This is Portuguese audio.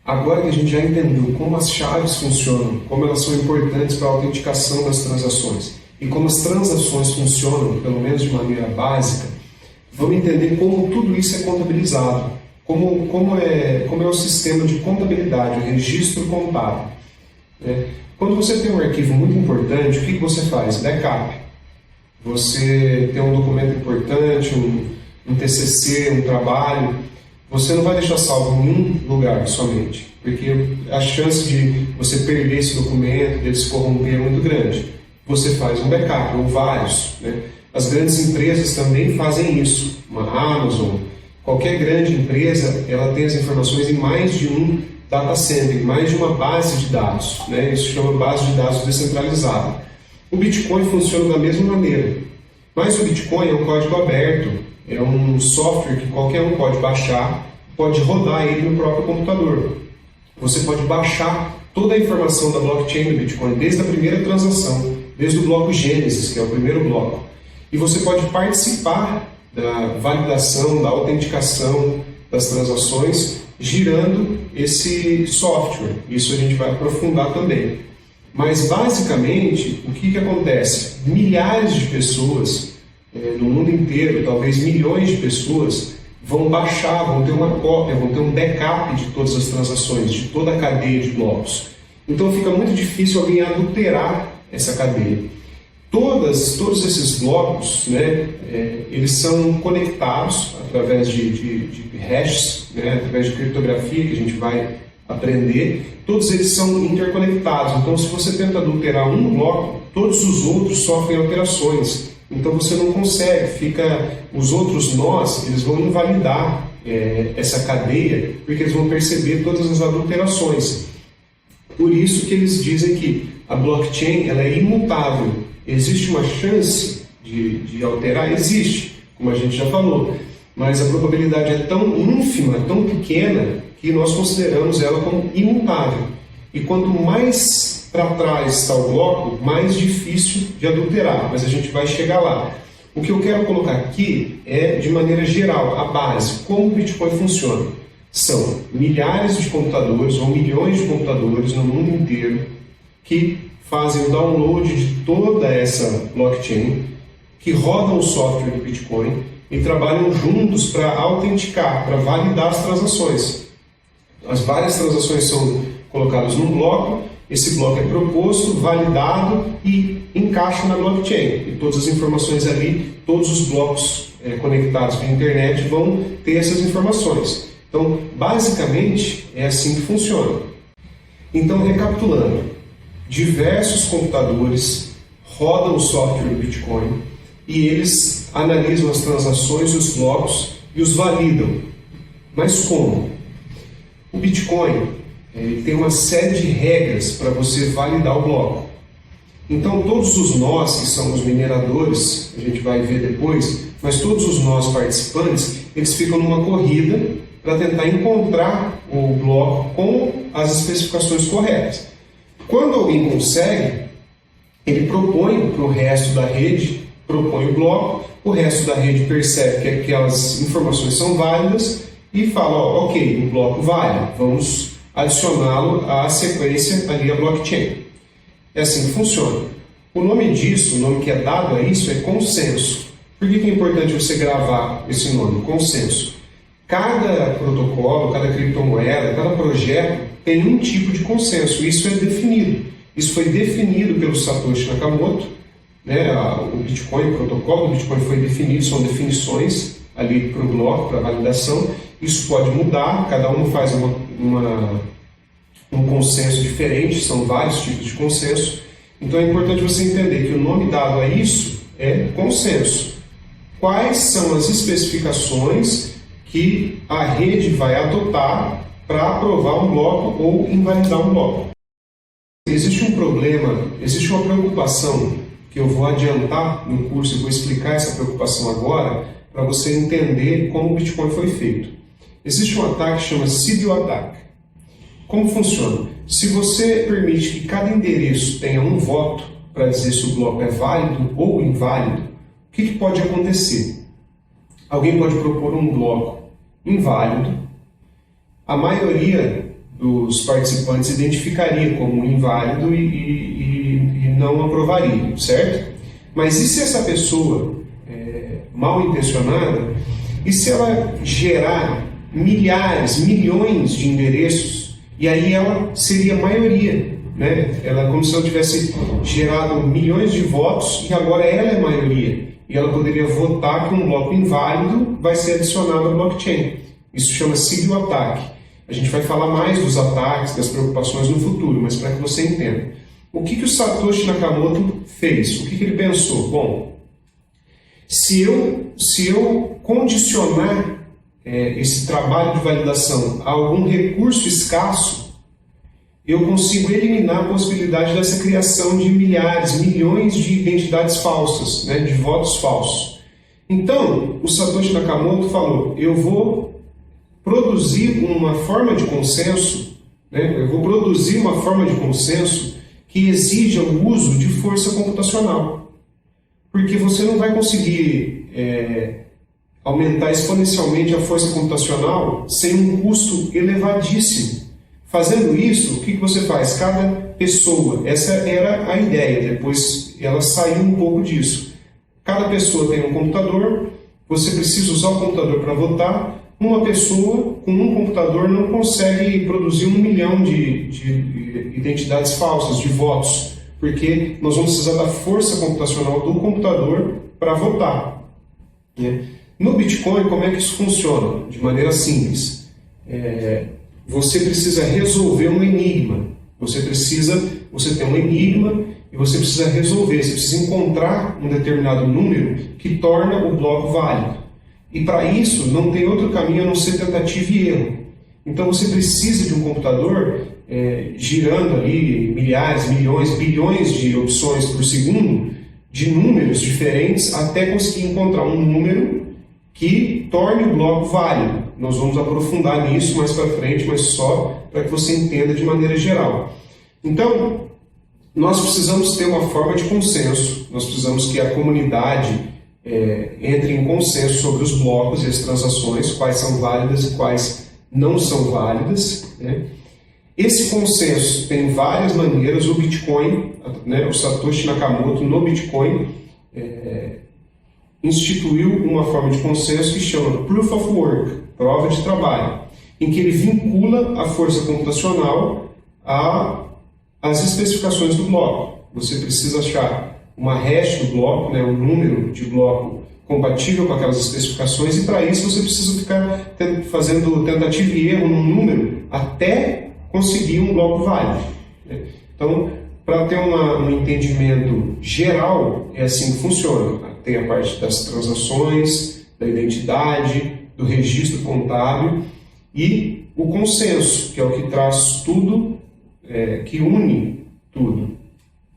Agora que a gente já entendeu como as chaves funcionam, como elas são importantes para a autenticação das transações e como as transações funcionam, pelo menos de maneira básica, vamos entender como tudo isso é contabilizado, como é o sistema de contabilidade, o registro contábil. Quando você tem um arquivo muito importante, o que você faz? Backup. Você tem um documento importante, um TCC, um trabalho, você não vai deixar salvo em um lugar somente, porque a chance de você perder esse documento, dele se corromper é muito grande. Você faz um backup, ou vários. As grandes empresas também fazem isso. Uma Amazon, qualquer grande empresa, ela tem as informações em mais de um data center, em mais de uma base de dados. Isso se chama base de dados descentralizada. O Bitcoin funciona da mesma maneira, mas o Bitcoin é um código aberto, é um software que qualquer um pode baixar, pode rodar ele no próprio computador. Você pode baixar toda a informação da blockchain do Bitcoin, desde a primeira transação, desde o bloco Gênesis, que é o primeiro bloco. E você pode participar da validação, da autenticação das transações, girando esse software. Isso a gente vai aprofundar também. Mas, basicamente, o que acontece? Milhares de pessoas no mundo inteiro, talvez milhões de pessoas, vão baixar, vão ter uma cópia, vão ter um backup de todas as transações, de toda a cadeia de blocos. Então fica muito difícil alguém adulterar essa cadeia. Todos esses blocos, eles são conectados através de hashes, através de criptografia, que a gente vai aprender. Todos eles são interconectados. Então, se você tenta adulterar um bloco, todos os outros sofrem alterações. Então você não consegue, os outros nós, eles vão invalidar essa cadeia, porque eles vão perceber todas as adulterações. Por isso que eles dizem que a blockchain ela é imutável. Existe uma chance de alterar? Existe, como a gente já falou, mas a probabilidade é tão ínfima, tão pequena, que nós consideramos ela como imutável. E quanto mais para trás está o bloco, mais difícil de adulterar, mas a gente vai chegar lá. O que eu quero colocar aqui é, de maneira geral, a base, como o Bitcoin funciona. São milhares de computadores ou milhões de computadores no mundo inteiro que fazem o download de toda essa blockchain, que rodam o software do Bitcoin e trabalham juntos para autenticar, para validar as transações. As várias transações são colocadas num bloco, esse bloco é proposto, validado e encaixa na blockchain. E todas as informações ali, todos os blocos conectados via internet vão ter essas informações. Então, basicamente, é assim que funciona. Então, recapitulando, diversos computadores rodam o software do Bitcoin e eles analisam as transações, os blocos e os validam. Mas como? O Bitcoin tem uma série de regras para você validar o bloco. Então, todos os nós, que são os mineradores, a gente vai ver depois, mas todos os nós participantes, eles ficam numa corrida para tentar encontrar o bloco com as especificações corretas. Quando alguém consegue, ele propõe para o resto da rede, propõe o bloco, o resto da rede percebe que aquelas informações são válidas e fala, ok, o bloco vale, vamos adicioná-lo à sequência ali, a blockchain. É assim que funciona. O nome disso, o nome que é dado a isso é consenso. Por que é importante você gravar esse nome, consenso? Cada protocolo, cada criptomoeda, cada projeto tem um tipo de consenso. Isso é definido. Isso foi definido pelo Satoshi Nakamoto. O Bitcoin, o protocolo do Bitcoin foi definido, são definições ali para o bloco, para a validação. Isso pode mudar, cada um faz um consenso diferente, são vários tipos de consenso. Então é importante você entender que o nome dado a isso é consenso. Quais são as especificações que a rede vai adotar para aprovar um bloco ou invalidar um bloco? Existe um problema, existe uma preocupação que eu vou adiantar no curso e vou explicar essa preocupação agora para você entender como o Bitcoin foi feito. Existe um ataque que chama Sibyl Attack. Como funciona? Se você permite que cada endereço tenha um voto para dizer se o bloco é válido ou inválido, o que pode acontecer? Alguém pode propor um bloco inválido, a maioria dos participantes identificaria como inválido e não aprovaria, certo? Mas e se essa pessoa mal intencionada, e se ela gerar milhares, milhões de endereços, e aí ela seria a maioria, né? Ela, como se ela tivesse gerado milhões de votos e agora ela é a maioria, e ela poderia votar que um bloco inválido vai ser adicionado ao blockchain. Isso chama sigiloataque. A gente vai falar mais dos ataques, das preocupações no futuro, mas para que você entenda. O que o Satoshi Nakamoto fez? O que ele pensou? Bom, se eu condicionar esse trabalho de validação a algum recurso escasso, eu consigo eliminar a possibilidade dessa criação de milhares, milhões de identidades falsas, né, de votos falsos. Então, o Satoshi Nakamoto falou, eu vou produzir uma forma de consenso, né, que exija o uso de força computacional. Porque você não vai conseguir aumentar exponencialmente a força computacional sem um custo elevadíssimo. Fazendo isso, o que você faz? Cada pessoa, essa era a ideia, depois ela saiu um pouco disso. Cada pessoa tem um computador, você precisa usar o computador para votar. Uma pessoa com um computador não consegue produzir 1 milhão de identidades falsas, de votos, porque nós vamos precisar da força computacional do computador para votar, né? No Bitcoin, como é que isso funciona? De maneira simples. Você precisa resolver um enigma. Você tem um enigma e você precisa resolver. Você precisa encontrar um determinado número que torna o bloco válido. E para isso não tem outro caminho a não ser tentativa e erro. Então você precisa de um computador girando ali milhares, milhões, bilhões de opções por segundo, de números diferentes, até conseguir encontrar um número que torne o bloco válido. Nós vamos aprofundar nisso mais para frente, mas só para que você entenda de maneira geral. Então, nós precisamos ter uma forma de consenso, nós precisamos que a comunidade entre em consenso sobre os blocos e as transações, quais são válidas e quais não são válidas, né? Esse consenso tem várias maneiras. O Bitcoin, né, o Satoshi Nakamoto no Bitcoin instituiu uma forma de consenso que chama Proof of Work, prova de trabalho, em que ele vincula a força computacional às especificações do bloco. Você precisa achar uma hash do bloco, né, um número de bloco compatível com aquelas especificações, e para isso você precisa ficar fazendo tentativa e erro num número até conseguir um bloco válido. Então, para ter um entendimento geral, é assim que funciona. Tem a parte das transações, da identidade, do registro contábil e o consenso, que é o que traz tudo, que une tudo.